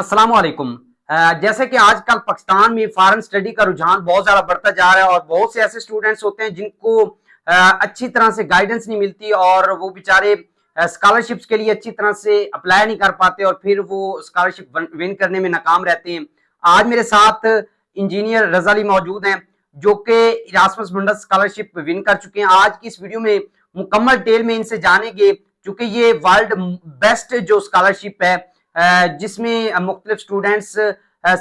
अस्सलाम वालेकुम। जैसे कि आजकल पाकिस्तान में फॉरेन स्टडी का रुझान बहुत ज्यादा बढ़ता जा रहा है और बहुत से ऐसे स्टूडेंट्स होते हैं जिनको अच्छी तरह से गाइडेंस नहीं मिलती और वो बेचारे स्कॉलरशिप्स के लिए अच्छी तरह से अप्लाई नहीं कर पाते और फिर वो स्कॉलरशिप विन करने में नाकाम रहते हैं। आज मेरे साथ इंजीनियर रजा अली मौजूद हैं जो कि इरास्मस मुंडस स्कॉलरशिप विन कर चुके हैं। आज की इस वीडियो में मुकम्मल डिटेल में इनसे जानेंगे, चूंकि ये वर्ल्ड बेस्ट जो स्कॉलरशिप है जिसमें मुख्तलिफ स्टूडेंट्स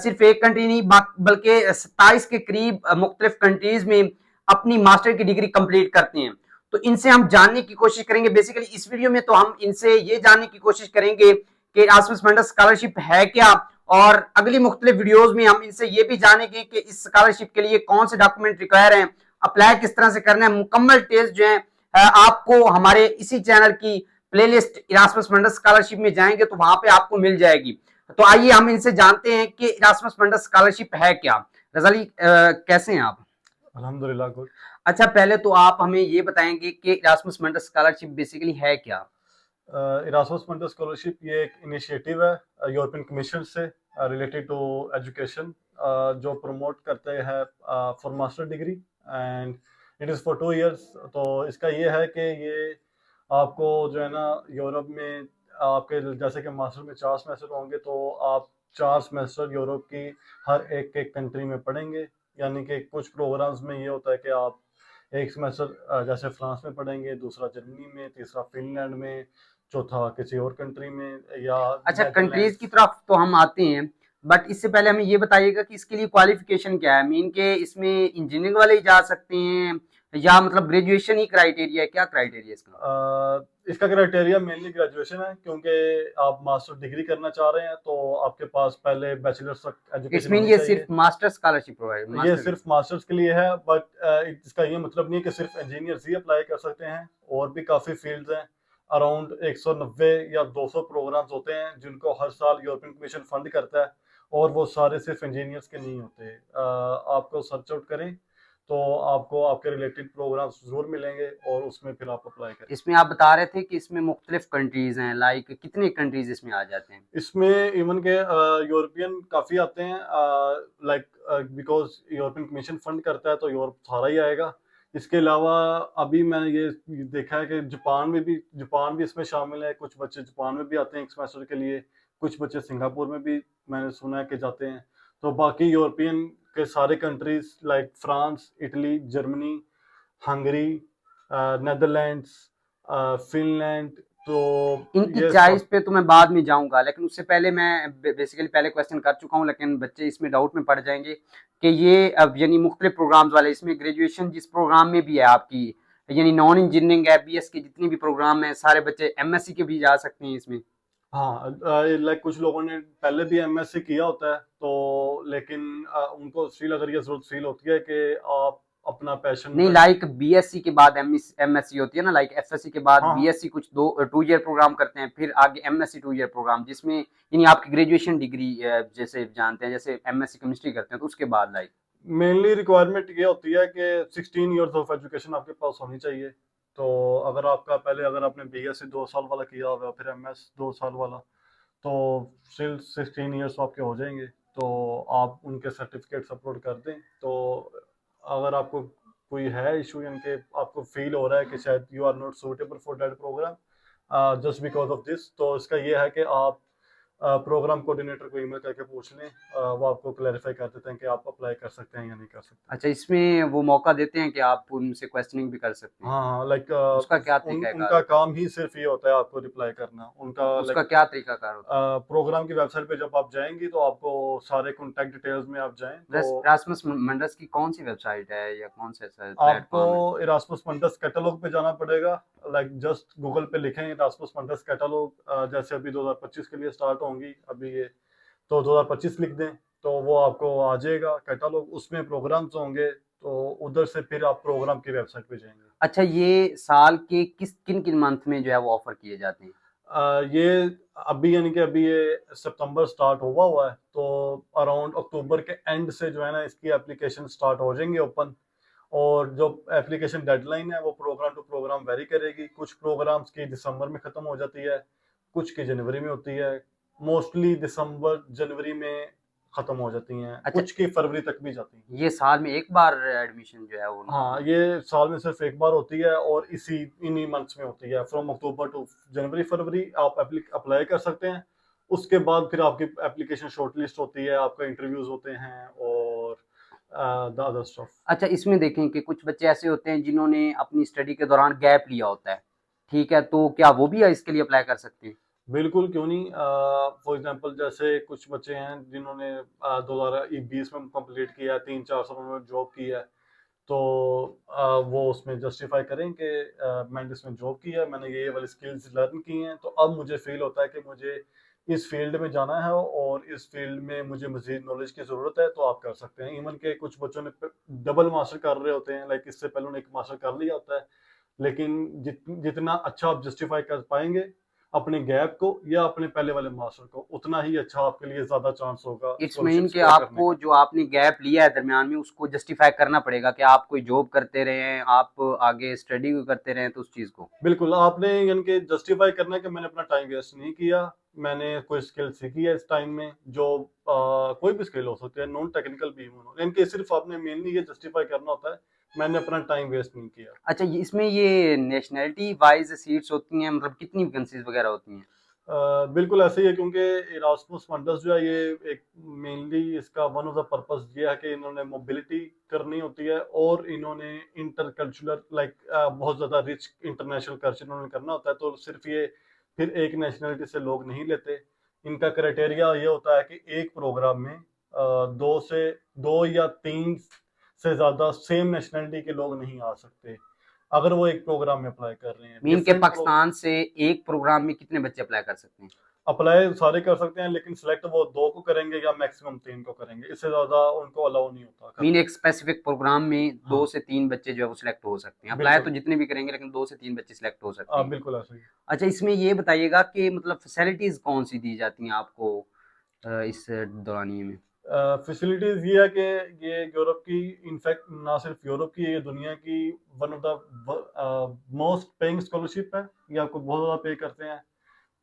सिर्फ एक कंट्री नहीं बल्कि 27 के करीब मुख्तलिफ कंट्रीज में अपनी मास्टर की डिग्री कंप्लीट करते हैं। तो इनसे हम जानने की कोशिश करेंगे। बेसिकली इस वीडियो में तो हम इनसे ये जानने की कोशिश करेंगे कि इरास्मस मुंडस स्कॉलरशिप है क्या, और अगली मुख्तलिफ वीडियोज में हम इनसे ये भी जानेंगे कि इस स्कॉलरशिप के लिए कौन से डॉक्यूमेंट रिक्वायर हैं, अप्लाई किस तरह से करना है। मुकम्मल टेस्ट जो है आपको हमारे इसी चैनल की प्लेलिस्ट इरास्मस मुंडस स्कॉलरशिप में जाएंगे तो वहां पे आपको मिल जाएगी। तो आइए हम इनसे जानते हैं कि इरास्मस मुंडस स्कॉलरशिप है क्या। रजा अली, कैसे हैं आप? अल्हम्दुलिल्लाह गुड। अच्छा, पहले तो आप हमें ये बताएंगे कि इरास्मस मुंडस स्कॉलरशिप बेसिकली है क्या? इरास्मस मुंडस स्कॉलरशिप ये एक इनिशिएटिव है यूरोपियन कमीशन से रिलेटेड टू एजुकेशन, जो प्रमोट करते हैं for master degree and it is for 2 years. तो इसका ये है कि ये आपको जो है ना यूरोप में आपके जैसे कि मास्टर में 4 सेमेस्टर होंगे तो आप 4 सेमेस्टर यूरोप की हर एक कंट्री में पढ़ेंगे। यानी कि कुछ प्रोग्राम्स में ये होता है कि आप एक सेमेस्टर जैसे फ्रांस में पढ़ेंगे, दूसरा जर्मनी में, तीसरा फिनलैंड में, चौथा किसी और कंट्री में या अच्छा, कंट्रीज की नेदरलैंड्स। तरफ तो हम आते हैं, बट इससे पहले हमें ये बताइएगा कि इसके लिए क्वालिफिकेशन क्या है। मीन के इसमें इंजीनियरिंग वाले ही जा सकते हैं या मतलब ग्रेजुएशन ही क्राइटेरिया है? क्या क्राइटेरिया है इसका? इसका क्राइटेरिया मेनली ग्रेजुएशन है, क्योंकि आप मास्टर डिग्री करना चाह रहे हैं तो आपके पास पहले बैचलर्स तक एजुकेशन इसमें होनी ये चाहिए। सिर्फ मास्टर स्कॉलरशिप प्रोवाइड, ये मास्टर। सिर्फ मास्टर्स के लिए है, बट इसका ये मतलब नहीं है कि सिर्फ इंजीनियर्स ही अप्लाई कर सकते हैं। और भी काफ़ी फील्ड्स हैं। अराउंड 190 या 200 प्रोग्राम्स होते हैं जिनको हर साल यूरोपियन कमीशन फंड करता है, और वो सारे सिर्फ इंजीनियर्स के नहीं होते। आपको सर्च आउट करें तो आपको आपके रिलेटेड प्रोग्राम्स ज़रूर मिलेंगे और उसमें फिर आप अप्लाई करें। इसमें आप बता रहे थे कि इसमें मुख्तलिफ कंट्रीज हैं, लाइक कितने कंट्रीज इसमें आ जाते हैं? इसमें इवन के यूरोपियन काफ़ी आते हैं, like because European commission fund करता है तो यूरोप सारा ही आएगा। इसके अलावा अभी मैंने ये देखा है कि जापान भी इसमें शामिल है। कुछ बच्चे जापान में भी आते हैं एक सेमेस्टर के लिए, कुछ बच्चे सिंगापुर में भी मैंने सुना है कि जाते हैं। तो बाकी यूरोपियन के सारे countries like France, Italy, Germany, Hungary, Netherlands, Finland, तो इनकी ये चॉइस सब। पे तो मैं बाद में जाऊंगा, लेकिन उससे पहले मैं बेसिकली पहले क्वेश्चन कर चुका हूँ, लेकिन बच्चे इसमें डाउट में पड़ जाएंगे कि ये अब यानी मुख्तलिफ प्रोग्राम्स वाले, इसमें ग्रेजुएशन जिस प्रोग्राम में भी है आपकी, यानी नॉन इंजीनियरिंग है, बीएस के जितने भी प्रोग्राम है, सारे बच्चे एमएससी के भी जा सकते हैं इसमें? हाँ, लाइक कुछ लोगों ने पहले भी एमएससी किया होता है, तो लेकिन उनको स्टिल अगर ये जरूरत फील होती है कि आप अपना पैशन नहीं, रख। लाइक बीएससी के बाद एमएससी होती है ना, लाइक एफएससी के बाद हाँ हाँ। बीएससी कुछ 2 ईयर प्रोग्राम करते हैं, फिर आगे एमएससी 2 ईयर प्रोग्राम, जिसमें यानी आपकी ग्रेजुएशन डिग्री जैसे जानते हैं, जैसे एमएससी केमिस्ट्री करते हैं तो उसके बाद लाइक। मेनली रिक्वायरमेंट ये होती है कि 16 इयर्स ऑफ एजुकेशन आपके पास होनी चाहिए। तो अगर आपने बीएससी 2 साल वाला किया होगा, फिर एमएस 2 साल वाला, तो स्टिल 16 इयर्स आपके हो जाएंगे। तो आप उनके सर्टिफिकेट्स अपलोड कर दें। तो अगर आपको कोई है इशू, यानी कि आपको फील हो रहा है कि शायद you are not suitable for that programme just because of this, तो इसका ये है कि आप प्रोग्राम कोऑर्डिनेटर को ईमेल करके पूछ लें। वो आपको क्लैरिफाई कर देते हैं कि आप अप्लाई कर सकते हैं या नहीं कर सकते। अच्छा, इसमें वो मौका देते हैं कि आप उनसे क्वेश्चनिंग भी कर सकते हैं? हाँ हाँ, लाइक उसका क्या तरीका कार उनका होता है? काम ही सिर्फ ये होता है आपको रिप्लाई करना। उनका उसका लाइक क्या तरीका कार होता है? प्रोग्राम की वेबसाइट पे जब आप जाएंगी तो आपको सारे कॉन्टैक्ट डिटेल्स में आप जाएं तो रासमस मंडस की कौन सी वेबसाइट है या कौन सा आपको प्लेटफॉर्म है? इरास्मस मंडस कैटलॉग पे जाना पड़ेगा। लाइक जस्ट गूगल पे लिखें इरास्मस मंडस कैटलॉग, जैसे अभी 2025 के लिए स्टार्ट होंगी अभी ये, तो 2025 लिख दें तो वो आपको आ जाएगा कैटलॉग। उसमें प्रोग्राम्स होंगे, तो उधर से फिर आप प्रोग्राम की वेबसाइट पे जाएंगे। अच्छा, ये साल के किन किन मंथ में जो है वो ऑफर किए जाते हैं? ये अभी यानी कि अभी ये सितंबर स्टार्ट हुआ है, तो अराउंड अक्टूबर के एंड से जो है ना इसकी एप्लीकेशन स्टार्ट हो जाएंगे ओपन। और जो एप्लीकेशन डेडलाइन है वो प्रोग्राम टू प्रोग्राम वेरी करेगी। कुछ प्रोग्राम्स की दिसंबर में ख़त्म हो जाती है, कुछ की जनवरी में होती है, मोस्टली दिसंबर जनवरी में खत्म हो जाती हैं, अच्छा, कुछ की फरवरी तक भी जाती हैं। ये साल में एक बार एडमिशन जो है वो हाँ, ये साल में सिर्फ एक बार होती है और इन्हीं मंथ्स में होती है, फ्रॉम अक्टूबर टू जनवरी फरवरी आप अप्लाई कर सकते हैं। उसके बाद फिर आपकी एप्लीकेशन शॉर्टलिस्ट होती है, आपका इंटरव्यूज होते हैं और द अदर स्टफ। अच्छा, इसमें देखें कि कुछ बच्चे ऐसे होते हैं जिन्होंने अपनी स्टडी के दौरान गैप लिया होता है, ठीक है, तो क्या वो भी इसके लिए अप्लाई कर सकते हैं? बिल्कुल, क्यों नहीं। फॉर एग्जांपल जैसे कुछ बच्चे हैं जिन्होंने 2020 में कंप्लीट किया है, 3-4 साल उन्होंने जॉब की है, तो वो उसमें जस्टिफाई करें कि मैंने इसमें जॉब की है, मैंने ये वाली स्किल्स लर्न की हैं, तो अब मुझे फील होता है कि मुझे इस फील्ड में जाना है और इस फील्ड में मुझे मजीद नॉलेज की ज़रूरत है, तो आप कर सकते हैं। इवन के कुछ बच्चों ने डबल मास्टर कर रहे होते हैं, लाइक इससे पहले उन्होंने एक मास्टर कर लिया होता है, लेकिन जितना अच्छा आप जस्टिफाई कर पाएंगे अपने गैप को या अपने पहले वाले मास्टर को, उतना ही अच्छा आपके लिए ज़्यादा चांस होगा इट्स स्कॉलरशिप मीन कि सिक्योर करने आपको का। जो आपने गैप लिया है दरमियान में उसको जस्टिफाई करना पड़ेगा कि आप कोई जॉब करते रहे हैं, आप आगे स्टडी करते रहे हैं, तो उस चीज़ को। बिल्कुल, आपने यानी कि जस्टिफाई करना है कि मैंने अपना टाइम वेस्ट नहीं किया, मैंने कोई स्किल सीखी है इस टाइम में, जो कोई भी स्किल हो सकती है, नॉन टेक्निकल भी हो, यानी कि सिर्फ आपने मेनली ये जस्टिफाई करना होता है मैंने अपना टाइम वेस्ट नहीं किया। अच्छा, इसमें ये नेशनैलिटी वाइज सीट्स होती हैं, मतलब कितनी वैकेंसीज वगैरह होती हैं? बिल्कुल ऐसे ही है, क्योंकि इरास्मुस फंडस जो है ये एक मेनली इसका वन ऑफ द पर्पस ये है कि इन्होंने मोबिलिटी करनी होती है और इन्होंने इंटरकल्चरल लाइक बहुत ज़्यादा रिच इंटरनेशनल कल्चर इन्होंने करना होता है, तो सिर्फ ये फिर एक नेशनलिटी से लोग नहीं लेते। इनका क्राइटेरिया ये होता है कि एक प्रोग्राम में दो या तीन से ज़्यादा सेम नेशनलिटी के लोग नहीं आ सकते अगर वो एक प्रोग्राम में अप्लाई कर रहे हैं। मीन के पाकिस्तान से एक प्रोग्राम में कितने बच्चे अप्लाई कर सकते हैं? अप्लाई सारे कर सकते हैं, लेकिन सिलेक्ट वो 2 को करेंगे या मैक्सिमम 3 को करेंगे, इससे ज़्यादा उनको अलाउ नहीं होता मीन करना। एक स्पेसिफिक प्रोग्राम में हाँ, 2 से 3 बच्चे जो है वो सिलेक्ट हो सकते हैं, अप्लाई तो बिल्कुल। जितने भी करेंगे लेकिन 2 से 3 बच्चे सिलेक्ट हो सकते हैं। बिल्कुल ऐसे ही। अच्छा, इसमें ये बताइएगा कि मतलब फैसिलिटीज कौन सी दी जाती हैं आपको इस दौरानिए में? फैसिलिटीज़ ये है कि ये यूरोप की, इनफैक्ट ना सिर्फ यूरोप की, ये दुनिया की one of the most paying scholarship है। ये आपको बहुत ज़्यादा पे करते हैं।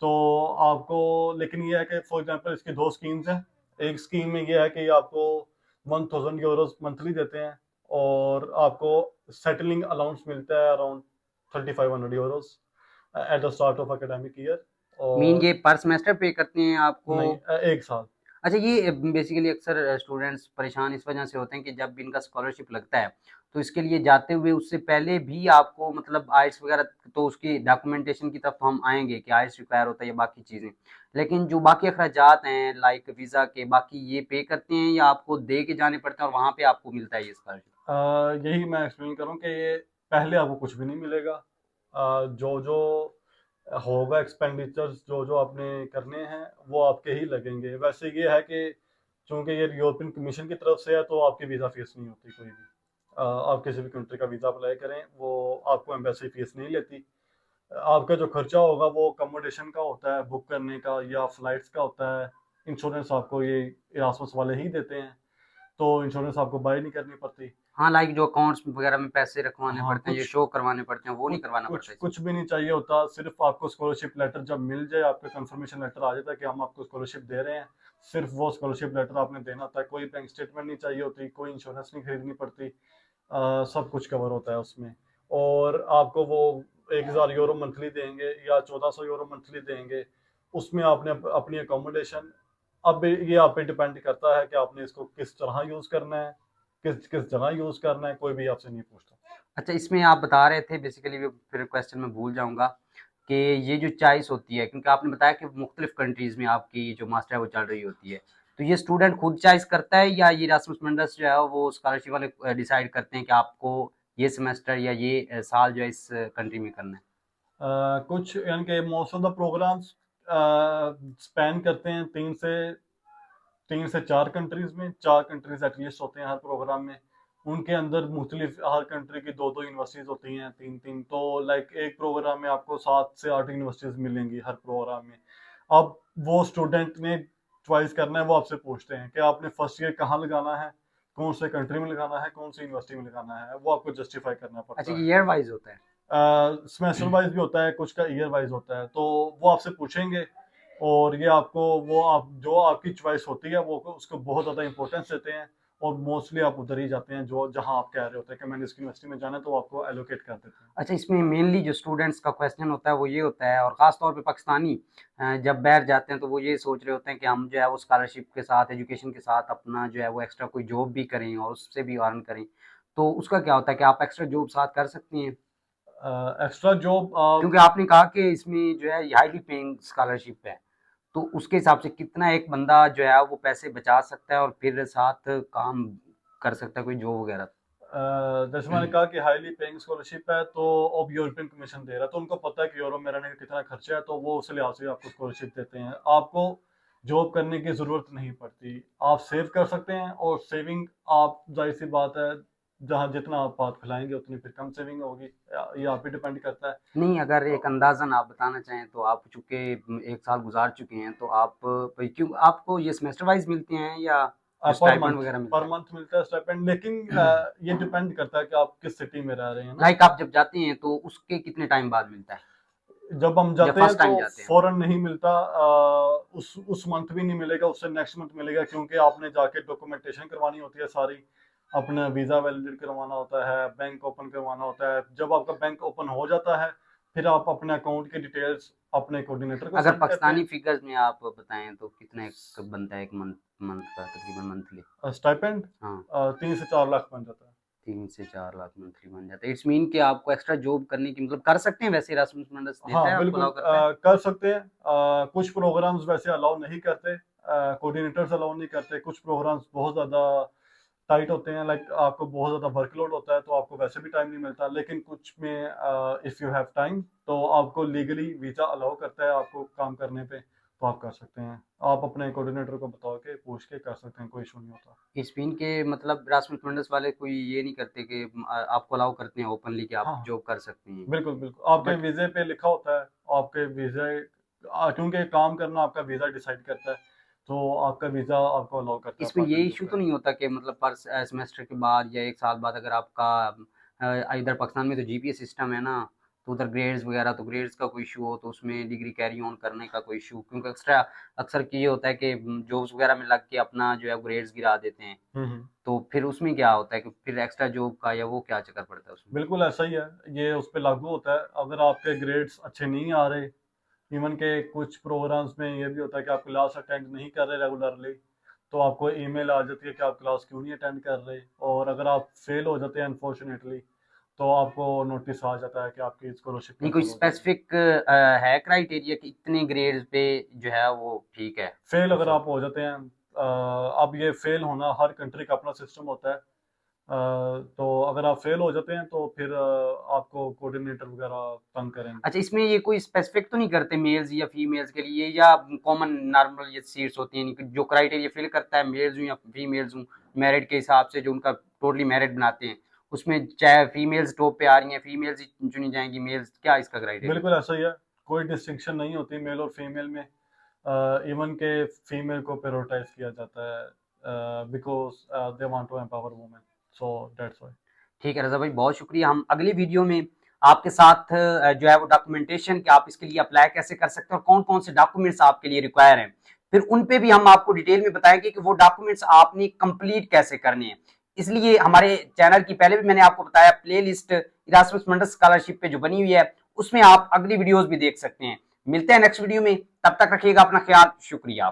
तो आपको, लेकिन ये है कि फॉर एग्जांपल इसकी 2 स्कीम्स हैं। एक स्कीम में ये है कि आपको 1000 यूरोस मंथली देते हैं और आपको सेटलिंग अलाउंस मिलता है around 3500 Euros at the start of academic year. Mean और ये पर सेमेस्टर पे करते हैं आपको? नहीं, 1 साल। अच्छा, ये बेसिकली अक्सर स्टूडेंट्स परेशान इस वजह से होते हैं कि जब इनका स्कॉलरशिप लगता है तो इसके लिए जाते हुए उससे पहले भी आपको मतलब आइल्स वगैरह, तो उसकी डॉक्यूमेंटेशन की तरफ तो हम आएंगे कि आइल्स रिक्वायर होता है या बाकी चीज़ें, लेकिन जो बाकी अखराजात हैं लाइक वीज़ा के बाकी ये पे करते हैं या आपको दे के जाने पड़ते हैं और वहाँ पे आपको मिलता है ये स्कॉलरशिप? यही मैं एक्सप्लेन करूँ कि ये पहले आपको कुछ भी नहीं मिलेगा। जो जो होगा एक्सपेंडिचर्स जो जो आपने करने हैं वो आपके ही लगेंगे। वैसे ये है कि चूंकि ये यूरोपियन कमीशन की तरफ से है तो आपकी वीज़ा फीस नहीं होती कोई भी। आप किसी भी कंट्री का वीज़ा अप्लाई करें वो आपको एम्बेसी फीस नहीं लेती। आपका जो खर्चा होगा वो अकोमोडेशन का होता है, बुक करने का या फ्लाइट्स का होता है। इंश्योरेंस आपको ये इरासमस वाले ही देते हैं, तो इंश्योरेंस आपको बाय नहीं करनी पड़ती। हाँ, लाइक जो अकाउंट्स वगैरह में पैसे रखवाने हाँ, पड़ते हैं, ये शो करवाने पड़ते हैं, वो नहीं कुछ करवाना कुछ पड़ता इसमें? कुछ भी नहीं चाहिए होता। सिर्फ आपको स्कॉलरशिप लेटर जब मिल जाए, आपका कंफर्मेशन लेटर आ जाता है कि हम आपको स्कॉलरशिप दे रहे हैं, सिर्फ वो स्कॉलरशिप लेटर आपने देना होता है। कोई बैंक स्टेटमेंट नहीं चाहिए होती, कोई इंश्योरेंस नहीं खरीदनी पड़ती। सब कुछ कवर होता है उसमें। और आपको वो 1000 यूरो मंथली देंगे या 1400 यूरो मंथली देंगे। उसमें आपने अपनी अकोमोडेशन, अब ये आप पे डिपेंड करता है कि आपने इसको किस तरह यूज़ करना है, किस किस जगह यूज़ करना है, कोई भी आपसे नहीं पूछता। अच्छा, इसमें आप बता रहे थे बेसिकली, फिर क्वेश्चन मैं भूल जाऊंगा कि ये जो चॉइस होती है, क्योंकि आपने बताया कि मुख्तलिफ कंट्रीज में आपकी जो मास्टर है वो चल रही होती है, तो ये स्टूडेंट खुद चॉइस करता है या ये इरास्मस मंडस जो है वो स्कॉलरशिप वाले डिसाइड करते हैं कि आपको ये सेमेस्टर या ये साल जो है इस कंट्री में करना है? कुछ यानी कि most of the programmes span करते हैं 3 से 4 कंट्रीज में। 4 कंट्रीज एटलीस्ट होते हैं हर प्रोग्राम में। उनके अंदर मुख्तलिफ हर कंट्री की 2-2 यूनिवर्सिटीज़ होती हैं, 3-3, तो लाइक एक प्रोग्राम में आपको 7 से 8 यूनिवर्सिटीज़ मिलेंगी हर प्रोग्राम में। अब वो स्टूडेंट ने चॉइस करना है, वो आपसे पूछते हैं कि आपने फर्स्ट ईयर कहाँ लगाना है, कौन से कंट्री में लगाना है, कौन सी यूनिवर्सिटी में लगाना है, वो आपको जस्टिफाई करना अच्छा, पड़ता ये है। ईयर वाइज होता है? सेमेस्टर वाइज भी होता है, कुछ का ईयर वाइज होता है, तो वो आपसे पूछेंगे और ये आपको वो आप जो आपकी चॉइस होती है वो उसको बहुत ज़्यादा इंपॉर्टेंस देते हैं, और मोस्टली आप उधर ही जाते हैं जो जहाँ आप कह रहे होते हैं कि मैंने इस यूनिवर्सिटी में जाना है, तो वो आपको एलोकेट कर देते हैं। अच्छा, इसमें मेनली जो स्टूडेंट्स का क्वेश्चन होता है वो ये होता है, और ख़ास तौर पे पाकिस्तानी जब बाहर जाते हैं तो वो ये सोच रहे होते हैं कि हम जो है वो स्कॉलरशिप के साथ, एजुकेशन के साथ अपना जो है वो एक्स्ट्रा कोई जॉब भी करें और उससे भी अर्न करें। तो उसका क्या होता है कि आप एक्स्ट्रा जॉब साथ कर सकती हैं? एक्स्ट्रा जॉब क्योंकि आपने कहा कि इसमें जो है हाईली पेइंग स्कॉलरशिप है, तो उसके हिसाब से कितना एक बंदा जो है वो पैसे बचा सकता है और फिर साथ काम कर सकता है कोई जॉब वगैरह? जैसे मैंने कहा कि हाईली पेइंग स्कॉलरशिप है, तो अब यूरोपियन कमीशन दे रहा है, तो उनको पता है कि यूरोप में रहने का कितना खर्चा है, तो वो उस लिहाज से आपको स्कॉलरशिप देते हैं। आपको जॉब करने की ज़रूरत नहीं पड़ती, आप सेव कर सकते हैं, और सेविंग आप जाहिर सी बात है जहाँ जितना आप हाथ फैलाएंगे उतनी फिर कम सेविंग होगी, ये आप पे डिपेंड करता है। नहीं, अगर तो एक अंदाज़न आप बताना चाहें तो आप चूँकि 1 साल गुज़ार चुके हैं, तो आप भाई क्यों आपको ये सेमेस्टर वाइज़ मिलते हैं या जो स्टाइपेंड वगैरह मिलता पर है? मंथ मिलता है स्टाइपेंड, लेकिन ये डिपेंड करता है कि आप किस सिटी में रह रहे हैं ना। लाइक आप जब जाते हैं तो उसके कितने टाइम बाद मिलता है? जब हम जब जाते हैं फर्स्ट तो टाइम जाते हैं? फौरन नहीं मिलता, उस मंथ भी नहीं मिलेगा, उससे नेक्स्ट मंथ मिलेगा, क्योंकि आपने जाके डॉक्यूमेंटेशन करवानी होती है सारी, अपना वीज़ा वैलिडेट करवाना होता है, बैंक ओपन करवाना होता है। जब आपका बैंक ओपन हो जाता है, फिर आप अपने अकाउंट की डिटेल्स अपने कोऑर्डिनेटर को अगर सेंड करते पाकिस्तानी हैं। फिगर्स में आप बताएँ तो कितना एक बनता है 1 मंथ मंथ का तकरीबन मंथली? स्टाइपेंड हाँ, 3 से 4 लाख बन जाता है। 3 से 4 लाख मंथली बन जाता है। इट्स मीन कि आपको एक्स्ट्रा जॉब करने की मतलब कर सकते हैं वैसे इरास्मस मुंडस देता है हाँ, आपको बिल्कुल अलाउ करता है? कर सकते हैं। कुछ प्रोग्राम्स वैसे अलाउ नहीं करते, कोऑर्डिनेटर्स अलाउ नहीं करते। कुछ प्रोग्राम्स बहुत ज़्यादा टाइट होते हैं, लाइक आपको बहुत ज़्यादा वर्कलोड होता है, तो आपको वैसे भी टाइम नहीं मिलता। लेकिन कुछ में इफ़ यू हैव टाइम, तो आपको लीगली वीज़ा अलाउ करता है आपको काम करने पे, तो आप कर सकते हैं। आप अपने कोऑर्डिनेटर को बता के पूछ के कर सकते हैं, कोई इशू नहीं होता। इट्स मीन के मतलब इरास्मस मुंडस वाले कोई ये नहीं करते कि आपको अलाउ करते हैं ओपनली कि आप हाँ, जॉब कर सकते हैं। बिल्कुल, बिल्कुल। आपके बट वीज़े पे लिखा होता है, आपके वीज़े क्योंकि काम करना आपका वीज़ा डिसाइड करता है, तो आपका वीज़ा आपको अलाउ करता है इसमें पार्ट ये टाइम जॉब इश्यू तो करने। नहीं होता कि मतलब पर सेमेस्टर के बाद या 1 साल बाद अगर आपका इधर पाकिस्तान में तो जीपीए सिस्टम है ना, तो उधर ग्रेड्स वगैरह, तो ग्रेड्स का कोई इशू हो तो उसमें डिग्री कैरी ऑन करने का कोई इशू, क्योंकि एक्स्ट्रा अक्सर कि ये होता है कि जॉब्स वगैरह में लग के अपना जो है ग्रेड्स गिरा देते हैं, हुँ, हुँ। तो फिर उसमें क्या होता है कि फिर एक्स्ट्रा जॉब का या वो क्या चक्कर पड़ता है उसमें? बिल्कुल ऐसा ही है, ये उस पे लागू होता है। अगर आपके ग्रेड्स अच्छे नहीं आ रहे, इवन के कुछ प्रोग्राम्स में ये भी होता है कि आप क्लास अटेंड नहीं कर रहे रेगुलरली, तो आपको ईमेल आ जाती है कि आप क्लास क्यों नहीं अटेंड कर रहे, और अगर आप फेल हो जाते हैं अनफॉर्चुनेटली, तो आपको नोटिस आ जाता है कि आपकी स्कॉलरशिप नहीं कोई कैंसिल हो गई है। स्पेसिफिक है क्राइटेरिया कि इतने ग्रेड्स पे जो है वो ठीक है? फेल अगर सो आप हो जाते हैं, अब ये फेल होना हर कंट्री का अपना सिस्टम होता है। तो अगर आप फेल हो जाते हैं तो फिर आपको कोऑर्डिनेटर वगैरह तंग करेंगे। अच्छा, इसमें ये कोई स्पेसिफिक तो नहीं करते मेल्स या फीमेल्स के लिए, या कॉमन नॉर्मल ये सीट्स होती हैं जो क्राइटेरिया फिल करता है मेल्स हूँ या फीमेल्स हूँ, मेरिट के हिसाब से जो उनका टोटली मेरिट बनाते हैं, उसमें चाहे फीमेल्स टॉप पे आ रही हैं फीमेल्स ही चुनी जाएंगी मेल्स, क्या इसका क्राइटेरिया? बिल्कुल ऐसा ही है, कोई डिस्टिंक्शन नहीं होती मेल और फीमेल में। इवन के फीमेल को प्रायोरिटाइज किया जाता है because they want to empower women, so that's why. ठीक है रजा भाई, बहुत शुक्रिया। हम अगली वीडियो में आपके साथ जो है वो डॉक्यूमेंटेशन कि आप इसके लिए अप्लाई कैसे कर सकते हैं और कौन कौन से डॉक्यूमेंट्स आपके लिए रिक्वायर हैं, फिर उन पे भी हम आपको डिटेल में बताएंगे कि वो डॉक्यूमेंट्स आपने कंप्लीट कैसे करने हैं। इसलिए हमारे चैनल की पहले भी मैंने आपको बताया प्ले लिस्ट इरास्मस मुंडस स्कॉलरशिप पे जो बनी हुई है, उसमें आप अगली वीडियोज भी देख सकते हैं। मिलते हैं नेक्स्ट वीडियो में, तब तक रखिएगा अपना ख्याल। शुक्रिया।